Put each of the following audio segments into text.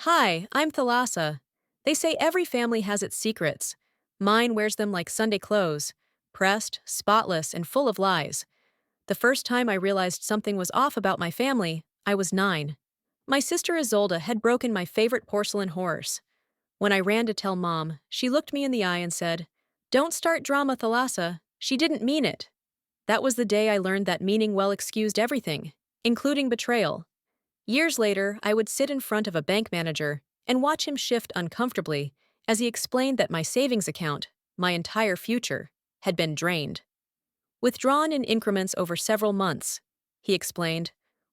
Hi, I'm Thalassa. They say every family has its secrets. Mine wears them like Sunday clothes, pressed, spotless, and full of lies. The first time I realized something was off about my family, I was 9. My sister Isolde had broken my favorite porcelain horse. When I ran to tell Mom, she looked me in the eye and said, "Don't start drama, Thalassa. She didn't mean it." That was the day I learned that meaning well excused everything, including betrayal. Years later, I would sit in front of a bank manager and watch him shift uncomfortably as he explained that my savings account, my entire future, had been drained. Withdrawn in increments over several months, he explained.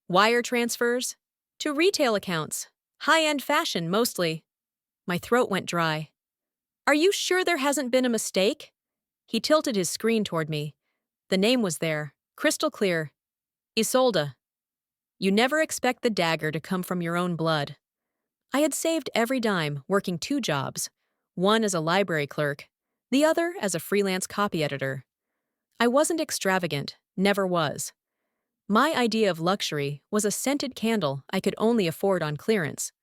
Wire transfers? To retail accounts. High-end fashion, mostly. My throat went dry. Are you sure there hasn't been a mistake? He tilted his screen toward me. The name was there, crystal clear. Isolde. You never expect the dagger to come from your own blood. I had saved every dime, working 2 jobs, one as a library clerk, the other as a freelance copy editor. I wasn't extravagant, never was. My idea of luxury was a scented candle I could only afford on clearance.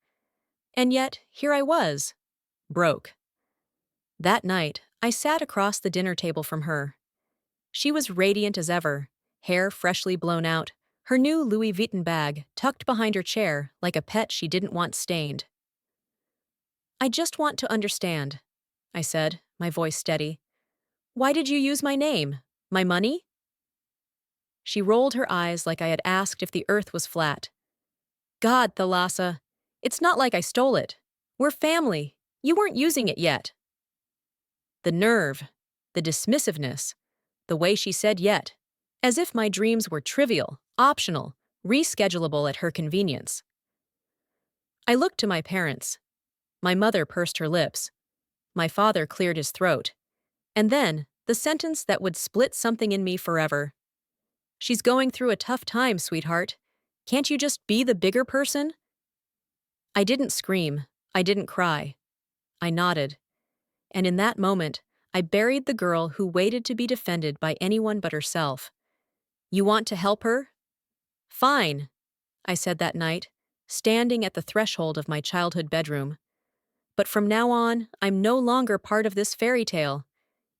And yet, here I was, broke. That night, I sat across the dinner table from her. She was radiant as ever, hair freshly blown out, her new Louis Vuitton bag tucked behind her chair like a pet she didn't want stained. I just want to understand, I said, my voice steady. Why did you use my name? My money? She rolled her eyes like I had asked if the earth was flat. God, Thalassa, it's not like I stole it. We're family. You weren't using it yet. The nerve, the dismissiveness, the way she said yet, as if my dreams were trivial, optional, reschedulable at her convenience. I looked to my parents. My mother pursed her lips. My father cleared his throat. And then, the sentence that would split something in me forever. She's going through a tough time, sweetheart. Can't you just be the bigger person? I didn't scream. I didn't cry. I nodded. And in that moment, I buried the girl who waited to be defended by anyone but herself. You want to help her? Fine, I said that night, standing at the threshold of my childhood bedroom. But from now on, I'm no longer part of this fairy tale.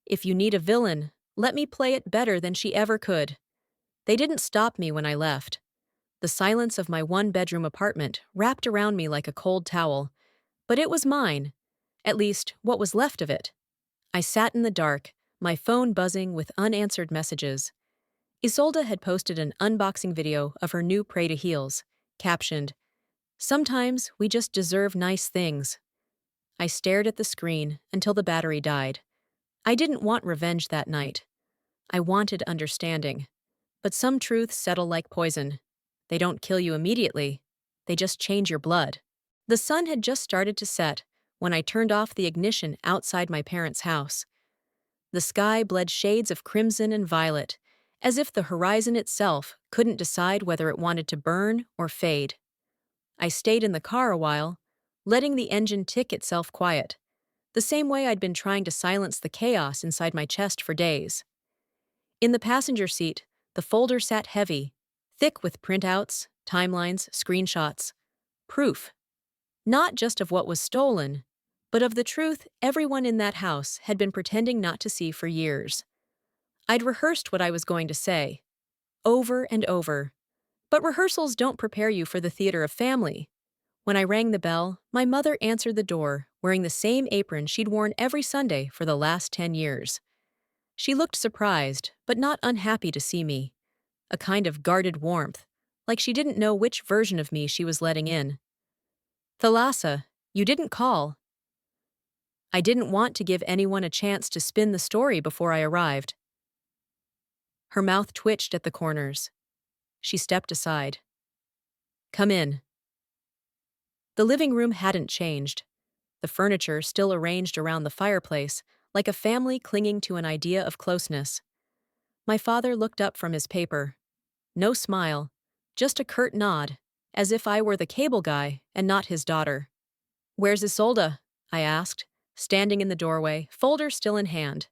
If you need a villain, let me play it better than she ever could. They didn't stop me when I left. The silence of my one-bedroom apartment wrapped around me like a cold towel. But it was mine. At least, what was left of it. I sat in the dark, my phone buzzing with unanswered messages. Isolde had posted an unboxing video of her new Prada heels, captioned, "Sometimes we just deserve nice things." I stared at the screen until the battery died. I didn't want revenge that night. I wanted understanding. But some truths settle like poison. They don't kill you immediately. They just change your blood. The sun had just started to set when I turned off the ignition outside my parents' house. The sky bled shades of crimson and violet, as if the horizon itself couldn't decide whether it wanted to burn or fade. I stayed in the car a while, letting the engine tick itself quiet, the same way I'd been trying to silence the chaos inside my chest for days. In the passenger seat, the folder sat heavy, thick with printouts, timelines, screenshots. Proof. Not just of what was stolen, but of the truth everyone in that house had been pretending not to see for years. I'd rehearsed what I was going to say, over and over. But rehearsals don't prepare you for the theater of family. When I rang the bell, my mother answered the door, wearing the same apron she'd worn every Sunday for the last 10 years. She looked surprised, but not unhappy to see me. A kind of guarded warmth, like she didn't know which version of me she was letting in. Thalassa, you didn't call. I didn't want to give anyone a chance to spin the story before I arrived. Her mouth twitched at the corners. She stepped aside. Come in. The living room hadn't changed. The furniture still arranged around the fireplace, like a family clinging to an idea of closeness. My father looked up from his paper. No smile, just a curt nod, as if I were the cable guy and not his daughter. Where's Isolde? I asked, standing in the doorway, folder still in hand.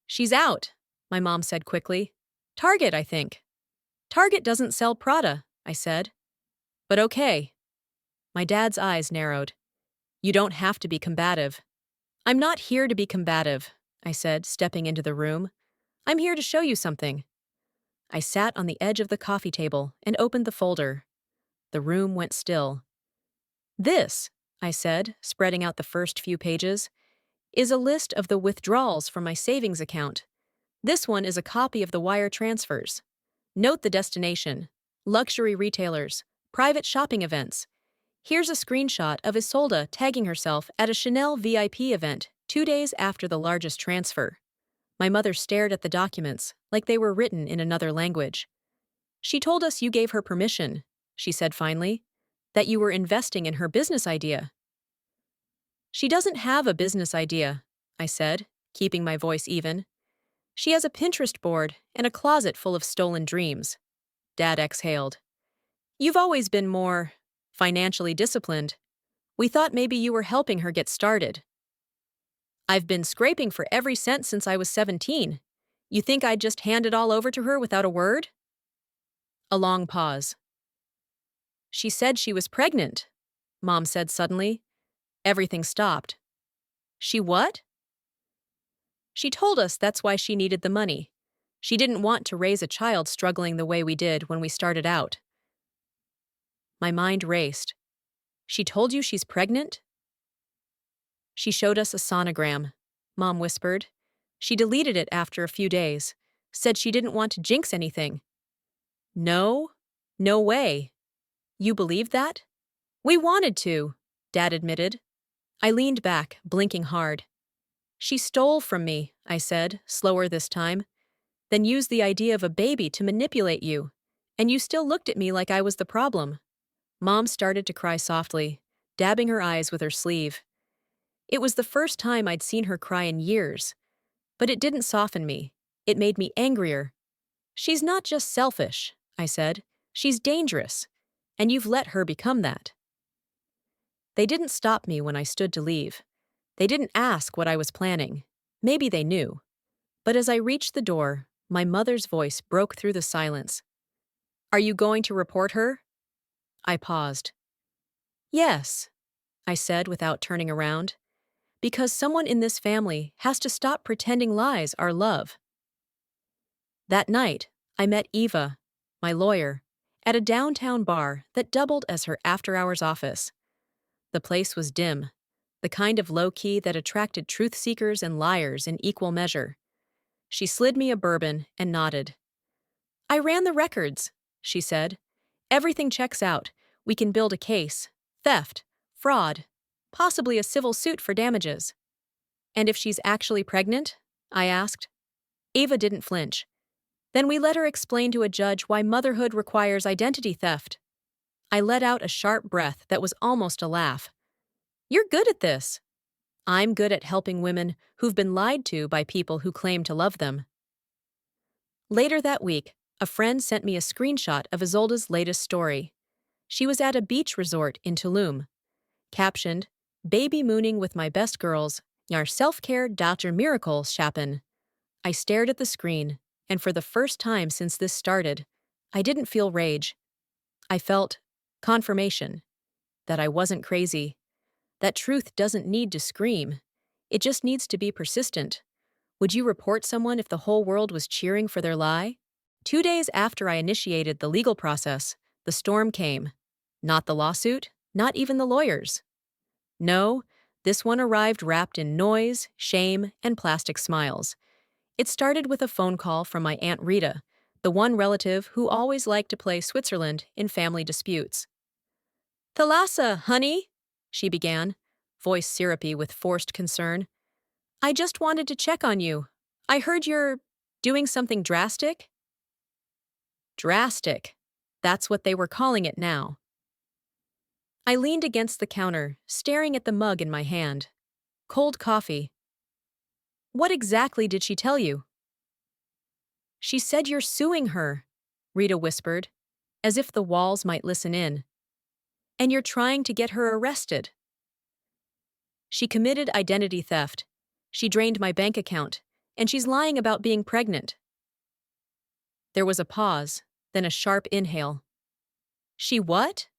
She's out, my mom said quickly. Target, I think. Target doesn't sell Prada, I said. But okay. My dad's eyes narrowed. You don't have to be combative. I'm not here to be combative, I said, stepping into the room. I'm here to show you something. I sat on the edge of the coffee table and opened the folder. The room went still. This, I said, spreading out the first few pages, is a list of the withdrawals from my savings account. This one is a copy of the wire transfers. Note the destination: luxury retailers, private shopping events. Here's a screenshot of Isolde tagging herself at a Chanel VIP event 2 days after the largest transfer. My mother stared at the documents like they were written in another language. She told us you gave her permission, she said finally, that you were investing in her business idea. She doesn't have a business idea, I said, keeping my voice even. She has a Pinterest board and a closet full of stolen dreams. Dad exhaled. You've always been more financially disciplined. We thought maybe you were helping her get started. I've been scraping for every cent since I was 17. You think I'd just hand it all over to her without a word? A long pause. She said she was pregnant, Mom said suddenly. Everything stopped. She what? She told us that's why she needed the money. She didn't want to raise a child struggling the way we did when we started out. My mind raced. She told you she's pregnant? She showed us a sonogram, Mom whispered. She deleted it after a few days, said she didn't want to jinx anything. No way. You believed that? We wanted to, Dad admitted. I leaned back, blinking hard. She stole from me, I said, slower this time, then used the idea of a baby to manipulate you, and you still looked at me like I was the problem. Mom started to cry softly, dabbing her eyes with her sleeve. It was the first time I'd seen her cry in years, but it didn't soften me. It made me angrier. She's not just selfish, I said. She's dangerous, and you've let her become that. They didn't stop me when I stood to leave. They didn't ask what I was planning. Maybe they knew. But as I reached the door, my mother's voice broke through the silence. Are you going to report her? I paused. Yes, I said without turning around. Because someone in this family has to stop pretending lies are love. That night, I met Eva, my lawyer, at a downtown bar that doubled as her after-hours office. The place was dim, the kind of low-key that attracted truth-seekers and liars in equal measure. She slid me a bourbon and nodded. I ran the records, she said. Everything checks out. We can build a case. Theft, fraud, possibly a civil suit for damages. And if she's actually pregnant? I asked. Eva didn't flinch. Then we let her explain to a judge why motherhood requires identity theft. I let out a sharp breath that was almost a laugh. You're good at this. I'm good at helping women who've been lied to by people who claim to love them. Later that week, a friend sent me a screenshot of Isolde's latest story. She was at a beach resort in Tulum. Captioned, Baby mooning with my best girls, our self-care Dr. Miracle Chapin. I stared at the screen, and for the first time since this started, I didn't feel rage. I felt confirmation that I wasn't crazy, that truth doesn't need to scream. It just needs to be persistent. Would you report someone if the whole world was cheering for their lie? 2 days after I initiated the legal process, the storm came. Not the lawsuit, not even the lawyers. No, this one arrived wrapped in noise, shame, and plastic smiles. It started with a phone call from my Aunt Rita, the one relative who always liked to play Switzerland in family disputes. Thalassa, honey, she began, voice syrupy with forced concern. I just wanted to check on you. I heard you're doing something drastic? Drastic. That's what they were calling it now. I leaned against the counter, staring at the mug in my hand. Cold coffee. What exactly did she tell you? She said you're suing her, Rita whispered, as if the walls might listen in. And you're trying to get her arrested. She committed identity theft. She drained my bank account, and she's lying about being pregnant. There was a pause, then a sharp inhale. She what?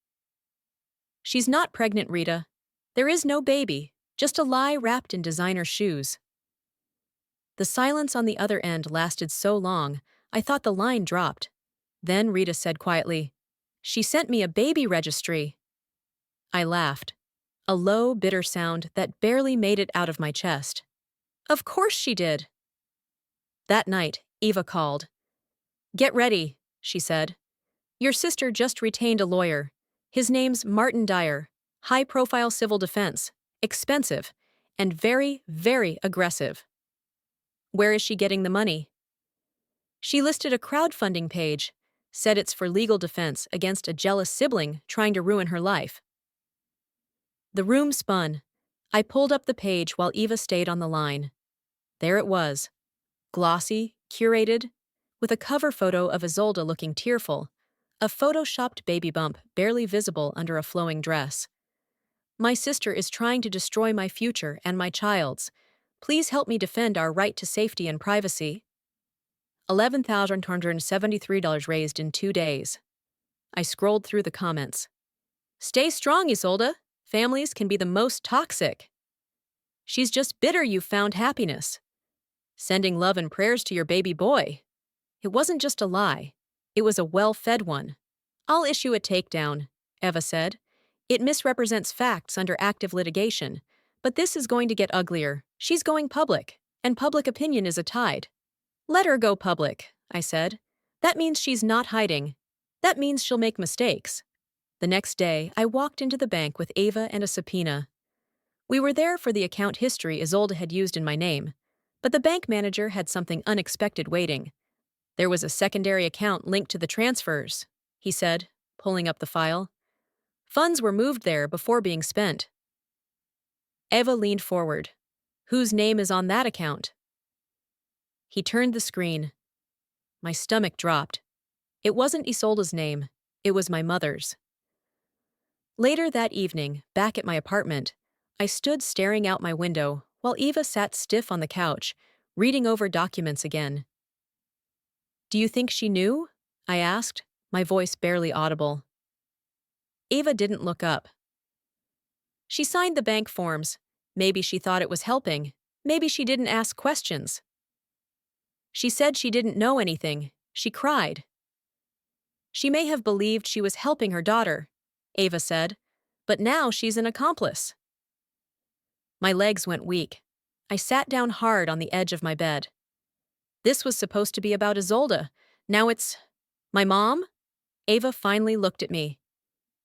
She's not pregnant, Rita. There is no baby, just a lie wrapped in designer shoes. The silence on the other end lasted so long, I thought the line dropped. Then Rita said quietly, "She sent me a baby registry." I laughed, a low, bitter sound that barely made it out of my chest. Of course she did. That night, Eva called. "Get ready," she said. "Your sister just retained a lawyer. His name's Martin Dyer. High-profile civil defense. Expensive. And very, very aggressive." Where is she getting the money? She listed a crowdfunding page, said it's for legal defense against a jealous sibling trying to ruin her life. The room spun. I pulled up the page while Eva stayed on the line. There it was. Glossy, curated, with a cover photo of Isolde looking tearful, a photoshopped baby bump barely visible under a flowing dress. "My sister is trying to destroy my future and my child's. Please help me defend our right to safety and privacy." $11,273 raised in 2 days. I scrolled through the comments. "Stay strong, Isolde. Families can be the most toxic." "She's just bitter you found happiness." "Sending love and prayers to your baby boy." It wasn't just a lie. It was a well-fed one. "I'll issue a takedown," Eva said. "It misrepresents facts under active litigation. But this is going to get uglier. She's going public, and public opinion is a tide." "Let her go public," I said. "That means she's not hiding. That means she'll make mistakes." The next day, I walked into the bank with Eva and a subpoena. We were there for the account history Isolde had used in my name, but the bank manager had something unexpected waiting. "There was a secondary account linked to the transfers," he said, pulling up the file. "Funds were moved there before being spent." Eva leaned forward. "Whose name is on that account?" He turned the screen. My stomach dropped. It wasn't Isolde's name. It was my mother's. Later that evening, back at my apartment, I stood staring out my window while Eva sat stiff on the couch, reading over documents again. "Do you think she knew?" I asked, my voice barely audible. Eva didn't look up. "She signed the bank forms. Maybe she thought it was helping. Maybe she didn't ask questions." "She said she didn't know anything. She cried." "She may have believed she was helping her daughter," Eva said, "but now she's an accomplice." My legs went weak. I sat down hard on the edge of my bed. This was supposed to be about Isolde. Now it's... my mom? Eva finally looked at me.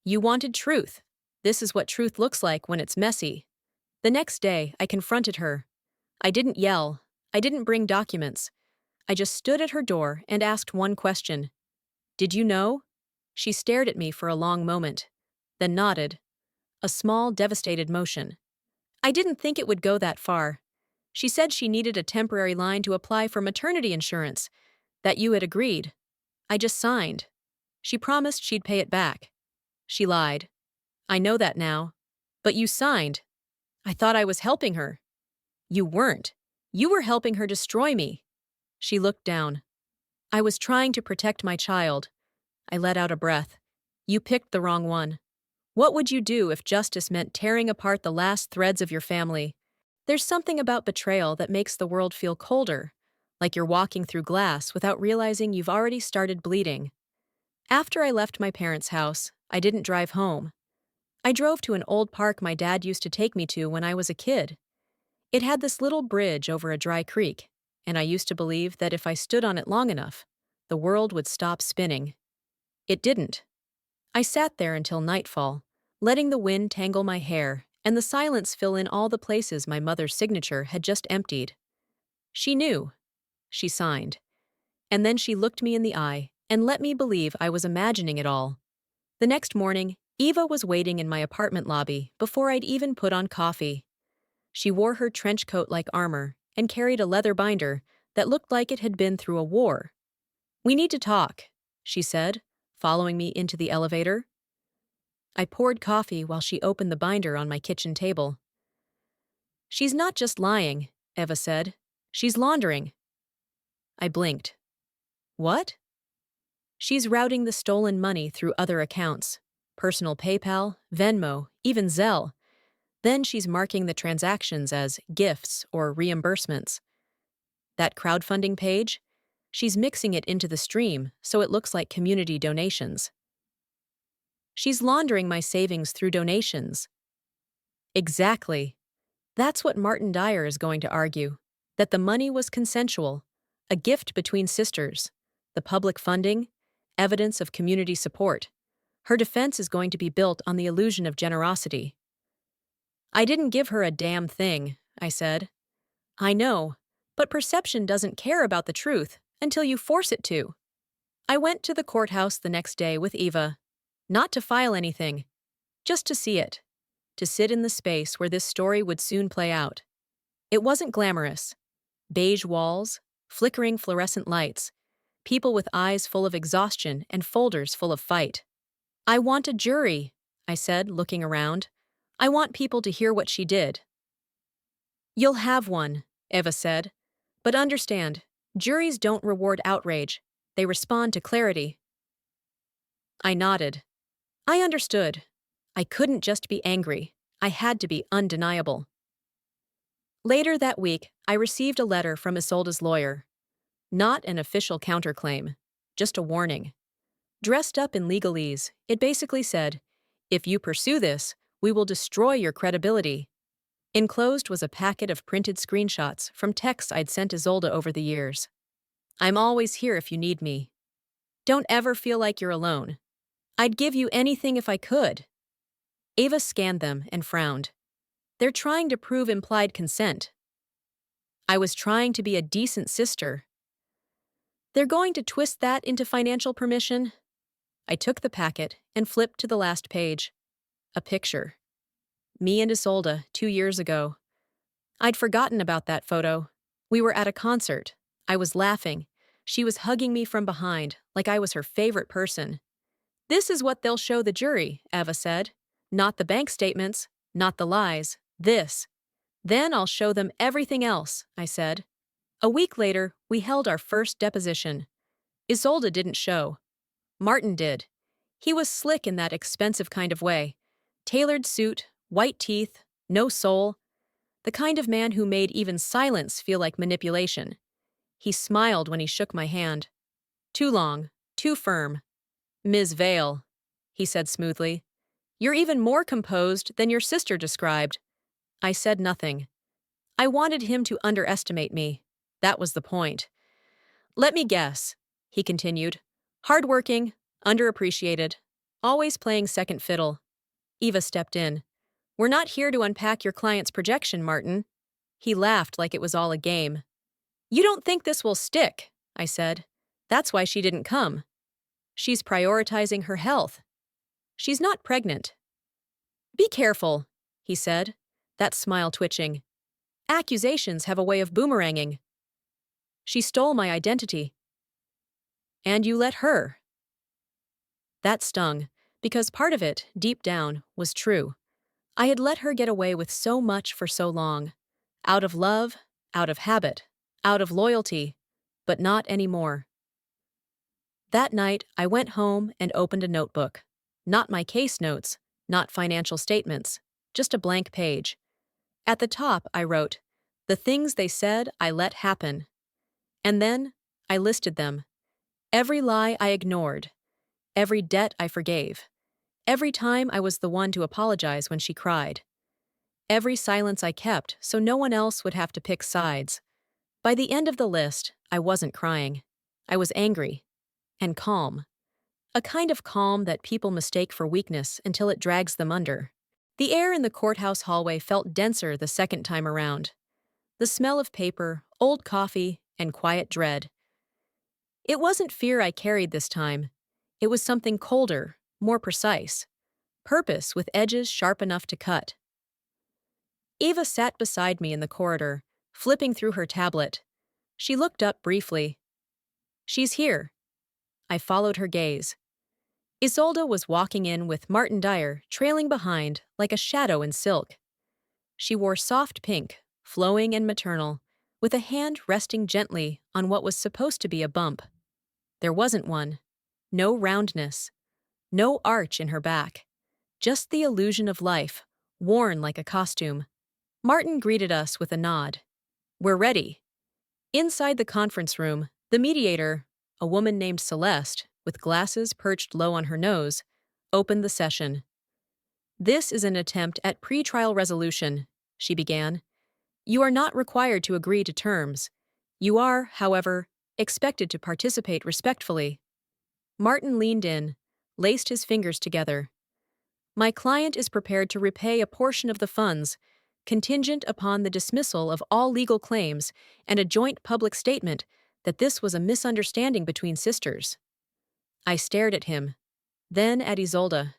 "You wanted truth. This is what truth looks like when it's messy." The next day, I confronted her. I didn't yell. I didn't bring documents. I just stood at her door and asked one question. "Did you know?" She stared at me for a long moment, then nodded. A small, devastated motion. "I didn't think it would go that far. She said she needed a temporary line to apply for maternity insurance, that you had agreed. I just signed. She promised she'd pay it back." She lied. "I know that now. But you signed." "I thought I was helping her." "You weren't. You were helping her destroy me." She looked down. "I was trying to protect my child." I let out a breath. "You picked the wrong one. What would you do if justice meant tearing apart the last threads of your family?" There's something about betrayal that makes the world feel colder, like you're walking through glass without realizing you've already started bleeding. After I left my parents' house, I didn't drive home. I drove to an old park my dad used to take me to when I was a kid. It had this little bridge over a dry creek, and I used to believe that if I stood on it long enough, the world would stop spinning. It didn't. I sat there until nightfall, letting the wind tangle my hair and the silence fill in all the places my mother's signature had just emptied. She knew. She signed. And then she looked me in the eye and let me believe I was imagining it all. The next morning, Eva was waiting in my apartment lobby before I'd even put on coffee. She wore her trench coat like armor and carried a leather binder that looked like it had been through a war. "We need to talk," she said, following me into the elevator. I poured coffee while she opened the binder on my kitchen table. "She's not just lying," Eva said. "She's laundering." I blinked. "What?" "She's routing the stolen money through other accounts. personal PayPal, Venmo, even Zelle. Then she's marking the transactions as gifts or reimbursements. That crowdfunding page? She's mixing it into the stream so it looks like community donations. She's laundering my savings through donations. Exactly. That's what Martin Dyer is going to argue. That the money was consensual, a gift between sisters. The public funding, evidence of community support. Her defense is going to be built on the illusion of generosity. I didn't give her a damn thing, I said. I know, but perception doesn't care about the truth until you force it to. I went to the courthouse the next day with Eva. Not to file anything, just to see it. To sit in the space where this story would soon play out. It wasn't glamorous. Beige walls, flickering fluorescent lights, people with eyes full of exhaustion and folders full of fight. I want a jury, I said, looking around. I want people to hear what she did. You'll have one, Eva said. But understand, juries don't reward outrage. They respond to clarity. I nodded. I understood. I couldn't just be angry. I had to be undeniable. Later that week, I received a letter from Isolde's lawyer. Not an official counterclaim, just a warning. Dressed up in legalese, it basically said, if you pursue this, we will destroy your credibility. Enclosed was a packet of printed screenshots from texts I'd sent Isolde over the years. I'm always here if you need me. Don't ever feel like you're alone. I'd give you anything if I could. Eva scanned them and frowned. They're trying to prove implied consent. I was trying to be a decent sister. They're going to twist that into financial permission? I took the packet and flipped to the last page. A picture. Me and Isolde 2 years ago. I'd forgotten about that photo. We were at a concert. I was laughing. She was hugging me from behind, like I was her favorite person. This is what they'll show the jury, Eva said. Not the bank statements, not the lies, this. Then I'll show them everything else, I said. A week later, we held our first deposition. Isolde didn't show. Martin did. He was slick in that expensive kind of way. Tailored suit, white teeth, no soul. The kind of man who made even silence feel like manipulation. He smiled when he shook my hand. Too long, too firm. Ms. Vale, he said smoothly. You're even more composed than your sister described. I said nothing. I wanted him to underestimate me. That was the point. Let me guess, he continued. Hardworking, underappreciated, always playing second fiddle. Eva stepped in. We're not here to unpack your client's projection, Martin. He laughed like it was all a game. You don't think this will stick, I said. That's why she didn't come. She's prioritizing her health. She's not pregnant. Be careful, he said, that smile twitching. Accusations have a way of boomeranging. She stole my identity. And you let her. That stung, because part of it, deep down, was true. I had let her get away with so much for so long. Out of love, out of habit, out of loyalty, but not anymore. That night, I went home and opened a notebook. Not my case notes, not financial statements, just a blank page. At the top, I wrote, the things they said I let happen. And then, I listed them. Every lie I ignored. Every debt I forgave. Every time I was the one to apologize when she cried. Every silence I kept so no one else would have to pick sides. By the end of the list, I wasn't crying. I was angry. And calm. A kind of calm that people mistake for weakness until it drags them under. The air in the courthouse hallway felt denser the second time around. The smell of paper, old coffee, and quiet dread. It wasn't fear I carried this time. It was something colder, more precise. Purpose with edges sharp enough to cut. Eva sat beside me in the corridor, flipping through her tablet. She looked up briefly. She's here. I followed her gaze. Isolde was walking in with Martin Dyer trailing behind like a shadow in silk. She wore soft pink, flowing and maternal, with a hand resting gently on what was supposed to be a bump. There wasn't one. No roundness. No arch in her back. Just the illusion of life, worn like a costume. Martin greeted us with a nod. We're ready. Inside the conference room, the mediator, a woman named Celeste, with glasses perched low on her nose, opened the session. This is an attempt at pretrial resolution, she began. You are not required to agree to terms. You are, however, expected to participate respectfully. Martin leaned in, laced his fingers together. My client is prepared to repay a portion of the funds, contingent upon the dismissal of all legal claims and a joint public statement that this was a misunderstanding between sisters. I stared at him, then at Isolde.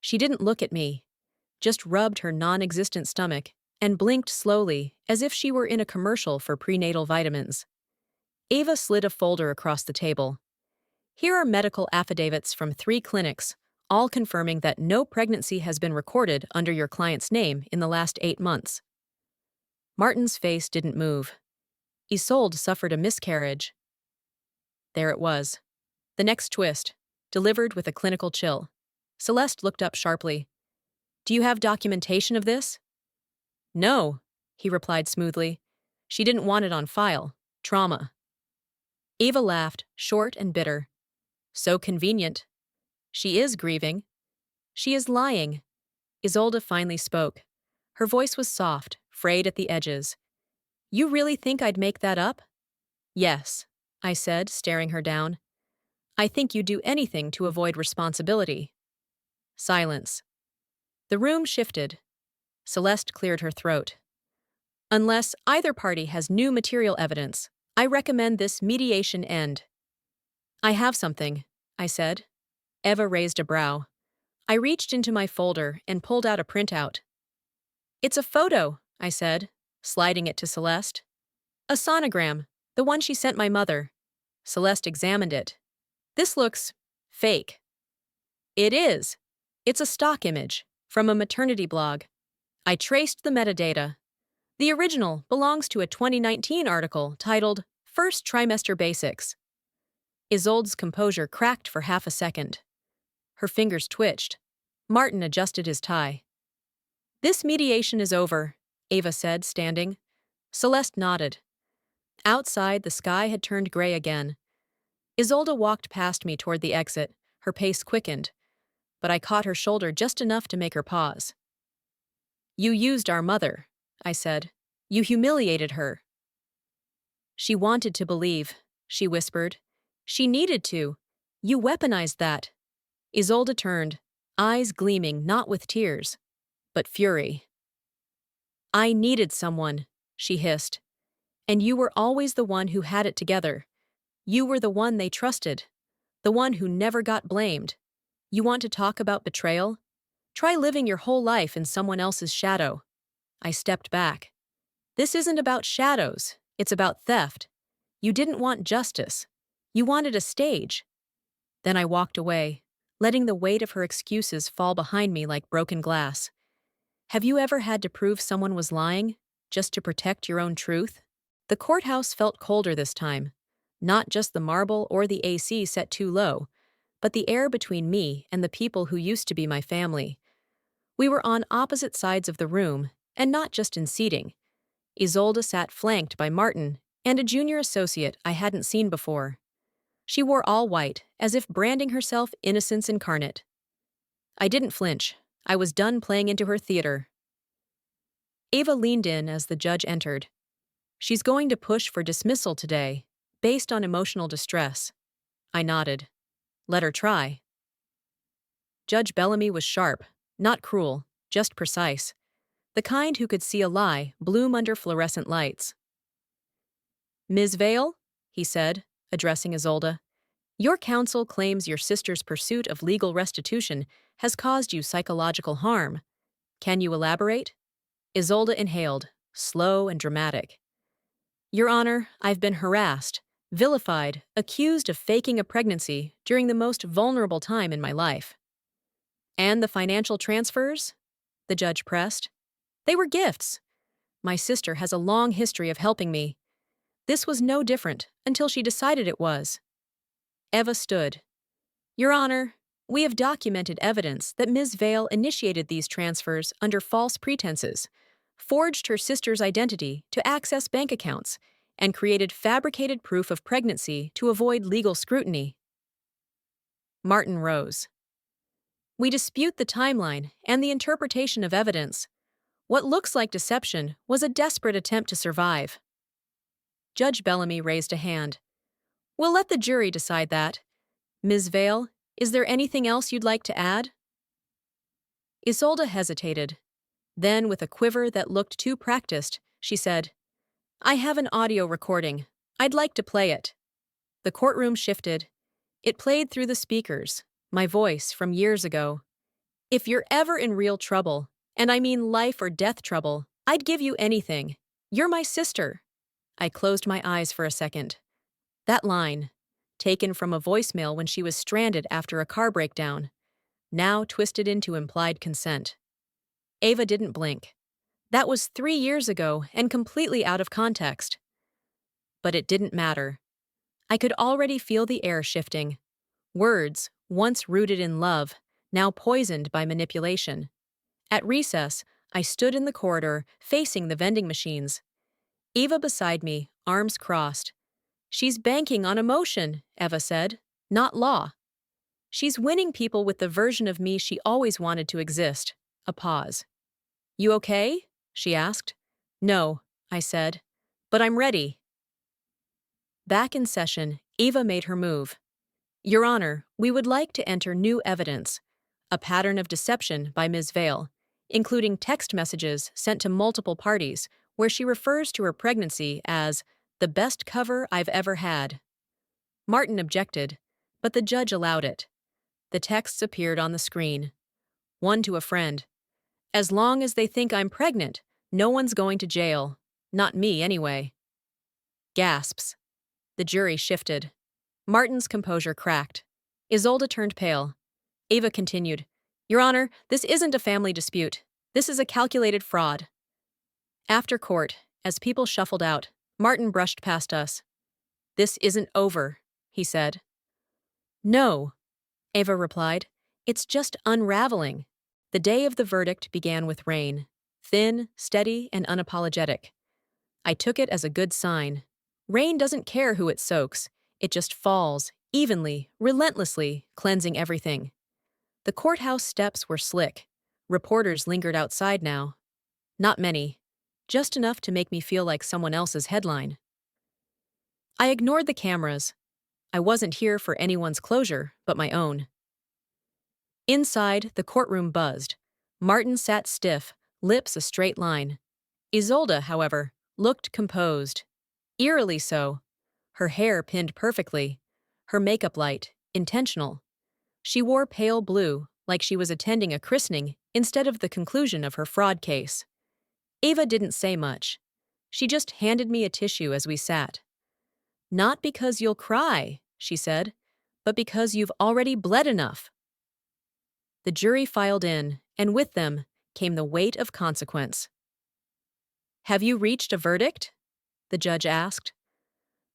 She didn't look at me, just rubbed her non-existent stomach and blinked slowly as if she were in a commercial for prenatal vitamins. Ava slid a folder across the table. Here are medical affidavits from 3 clinics, all confirming that no pregnancy has been recorded under your client's name in the last 8 months. Martin's face didn't move. Isolde suffered a miscarriage. There it was. The next twist, delivered with a clinical chill. Celeste looked up sharply. Do you have documentation of this? No, he replied smoothly. She didn't want it on file. Trauma. Ava laughed, short and bitter. So convenient. She is grieving. She is lying. Isolde finally spoke. Her voice was soft, frayed at the edges. You really think I'd make that up? Yes, I said, staring her down. I think you'd do anything to avoid responsibility. Silence. The room shifted. Celeste cleared her throat. Unless either party has new material evidence, I recommend this mediation end. I have something, I said. Eva raised a brow. I reached into my folder and pulled out a printout. It's a photo, I said, sliding it to Celeste. A sonogram, the one she sent my mother. Celeste examined it. This looks fake. It is. It's a stock image from a maternity blog. I traced the metadata. The original belongs to a 2019 article titled First Trimester Basics. Isolde's composure cracked for half a second. Her fingers twitched. Martin adjusted his tie. This mediation is over, Ava said, standing. Celeste nodded. Outside, the sky had turned gray again. Isolde walked past me toward the exit, her pace quickened, but I caught her shoulder just enough to make her pause. You used our mother, I said. You humiliated her. She wanted to believe, she whispered. She needed to. You weaponized that. Isolde turned, eyes gleaming not with tears, but fury. I needed someone, she hissed. And you were always the one who had it together. You were the one they trusted, the one who never got blamed. You want to talk about betrayal? Try living your whole life in someone else's shadow. I stepped back. This isn't about shadows, it's about theft. You didn't want justice. You wanted a stage. Then I walked away, letting the weight of her excuses fall behind me like broken glass. Have you ever had to prove someone was lying, just to protect your own truth? The courthouse felt colder this time. Not just the marble or the AC set too low, but the air between me and the people who used to be my family. We were on opposite sides of the room, and not just in seating. Isolde sat flanked by Martin and a junior associate I hadn't seen before. She wore all white, as if branding herself innocence incarnate. I didn't flinch. I was done playing into her theater. Ava leaned in as the judge entered. She's going to push for dismissal today, based on emotional distress. I nodded. Let her try. Judge Bellamy was sharp, not cruel, just precise. The kind who could see a lie bloom under fluorescent lights. Ms. Vale, he said, addressing Isolde, your counsel claims your sister's pursuit of legal restitution has caused you psychological harm. Can you elaborate? Isolde inhaled, slow and dramatic. Your Honor, I've been harassed, vilified, accused of faking a pregnancy during the most vulnerable time in my life. And the financial transfers? The judge pressed. They were gifts. My sister has a long history of helping me. This was no different until she decided it was. Eva stood. Your Honor, We have documented evidence that Ms. Vale initiated these transfers under false pretenses, forged her sister's identity to access bank accounts, and created fabricated proof of pregnancy to avoid legal scrutiny. Martin rose. We dispute the timeline and the interpretation of evidence. What looks like deception was a desperate attempt to survive. Judge Bellamy raised a hand. We'll let the jury decide that. Ms. Vale, is there anything else you'd like to add? Isolde hesitated. Then, with a quiver that looked too practiced, she said, I have an audio recording. I'd like to play it. The courtroom shifted. It played through the speakers, my voice from years ago. If you're ever in real trouble, and I mean life or death trouble, I'd give you anything. You're my sister. I closed my eyes for a second. That line, taken from a voicemail when she was stranded after a car breakdown, now twisted into implied consent. Ava didn't blink. That was 3 years ago and completely out of context. But it didn't matter. I could already feel the air shifting. Words, once rooted in love, now poisoned by manipulation. At recess, I stood in the corridor, facing the vending machines. Eva beside me, arms crossed. She's banking on emotion, Eva said, not law. She's winning people with the version of me she always wanted to exist. A pause. You okay? She asked. No, I said. But I'm ready. Back in session, Eva made her move. Your Honor, we would like to enter new evidence, a pattern of deception by Ms. Vale, including text messages sent to multiple parties where she refers to her pregnancy as the best cover I've ever had. Martin objected, but the judge allowed it. The texts appeared on the screen. One to a friend. As long as they think I'm pregnant, no one's going to jail. Not me, anyway. Gasps. The jury shifted. Martin's composure cracked. Isolde turned pale. Ava continued, Your Honor, this isn't a family dispute. This is a calculated fraud. After court, as people shuffled out, Martin brushed past us. This isn't over, he said. No, Ava replied. It's just unraveling. The day of the verdict began with rain, thin, steady, and unapologetic. I took it as a good sign. Rain doesn't care who it soaks. It just falls, evenly, relentlessly, cleansing everything. The courthouse steps were slick. Reporters lingered outside now. Not many. Just enough to make me feel like someone else's headline. I ignored the cameras. I wasn't here for anyone's closure but my own. Inside, the courtroom buzzed. Martin sat stiff, lips a straight line. Isolde, however, looked composed. Eerily so. Her hair pinned perfectly. Her makeup light, intentional. She wore pale blue, like she was attending a christening instead of the conclusion of her fraud case. Ava didn't say much. She just handed me a tissue as we sat. Not because you'll cry, she said, but because you've already bled enough. The jury filed in, and with them came the weight of consequence. Have you reached a verdict? The judge asked.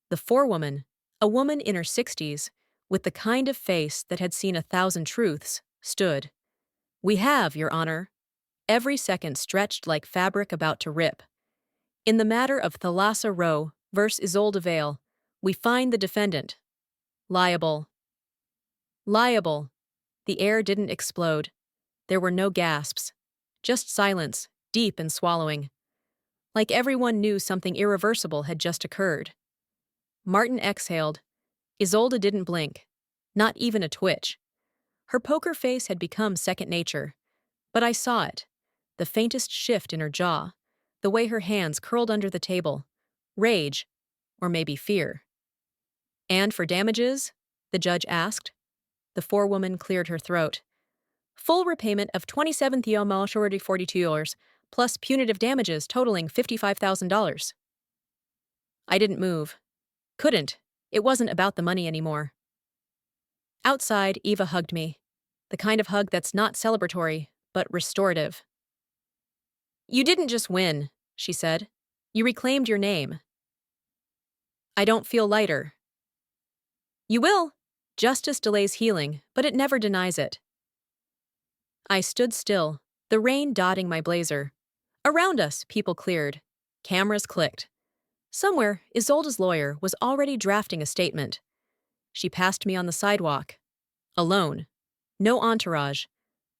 The forewoman, a woman in her 60s, with the kind of face that had seen 1,000 truths, stood. We have, Your Honor. Every second stretched like fabric about to rip. In the matter of Thalassa Rowe versus Isolde Vale, we find the defendant. Liable. Liable. The air didn't explode. There were no gasps. Just silence, deep and swallowing. Like everyone knew something irreversible had just occurred. Martin exhaled. Isolde didn't blink. Not even a twitch. Her poker face had become second nature. But I saw it. The faintest shift in her jaw. The way her hands curled under the table. Rage. Or maybe fear. And for damages? The judge asked. The forewoman cleared her throat. Full repayment of $27,042 plus punitive damages totaling $55,000. I didn't move. Couldn't. It wasn't about the money anymore. Outside, Eva hugged me. The kind of hug that's not celebratory, but restorative. You didn't just win, she said. You reclaimed your name. I don't feel lighter. You will. Justice delays healing, but it never denies it. I stood still, the rain dotting my blazer. Around us, people cleared. Cameras clicked. Somewhere, Isolde's lawyer was already drafting a statement. She passed me on the sidewalk. Alone. No entourage.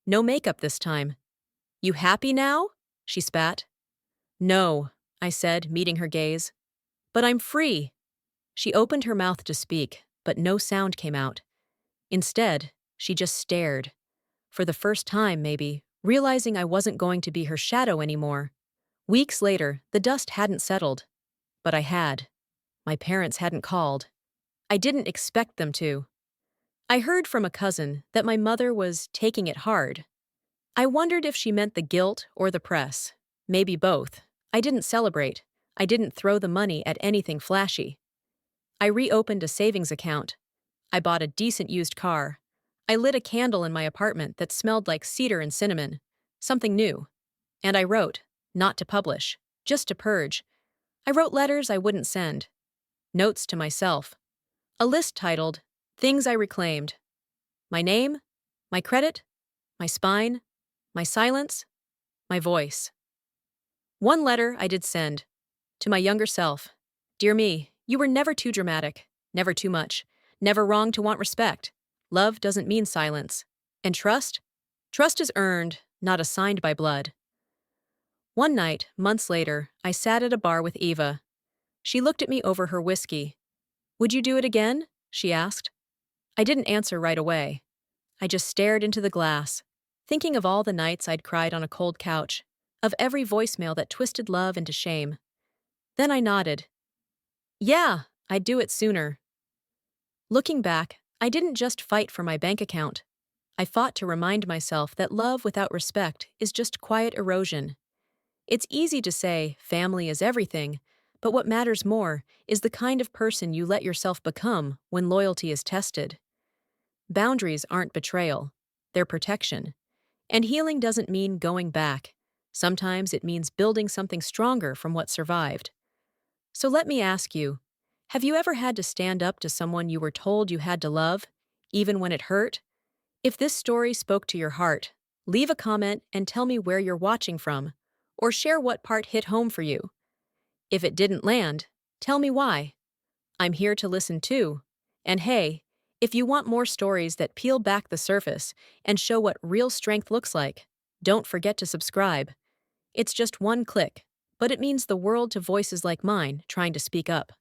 No makeup this time. You happy now? She spat. No, I said, meeting her gaze. But I'm free. She opened her mouth to speak, but no sound came out. Instead, she just stared. For the first time, maybe, realizing I wasn't going to be her shadow anymore. Weeks later, the dust hadn't settled. But I had. My parents hadn't called. I didn't expect them to. I heard from a cousin that my mother was taking it hard. I wondered if she meant the guilt or the press. Maybe both. I didn't celebrate. I didn't throw the money at anything flashy. I reopened a savings account. I bought a decent used car. I lit a candle in my apartment that smelled like cedar and cinnamon. Something new. And I wrote, not to publish, just to purge. I wrote letters I wouldn't send. Notes to myself. A list titled, Things I Reclaimed. My name, my credit, my spine, my silence, my voice. One letter I did send. To my younger self. Dear me, you were never too dramatic, never too much, never wrong to want respect. Love doesn't mean silence. And trust? Trust is earned, not assigned by blood. One night, months later, I sat at a bar with Eva. She looked at me over her whiskey. Would you do it again? She asked. I didn't answer right away. I just stared into the glass, thinking of all the nights I'd cried on a cold couch, of every voicemail that twisted love into shame. Then I nodded. Yeah, I'd do it sooner. Looking back, I didn't just fight for my bank account. I fought to remind myself that love without respect is just quiet erosion. It's easy to say family is everything, but what matters more is the kind of person you let yourself become when loyalty is tested. Boundaries aren't betrayal, they're protection. And healing doesn't mean going back. Sometimes it means building something stronger from what survived. So let me ask you, have you ever had to stand up to someone you were told you had to love, even when it hurt? If this story spoke to your heart, leave a comment and tell me where you're watching from, or share what part hit home for you. If it didn't land, tell me why. I'm here to listen too. And hey, if you want more stories that peel back the surface and show what real strength looks like, don't forget to subscribe. It's just one click, but it means the world to voices like mine trying to speak up.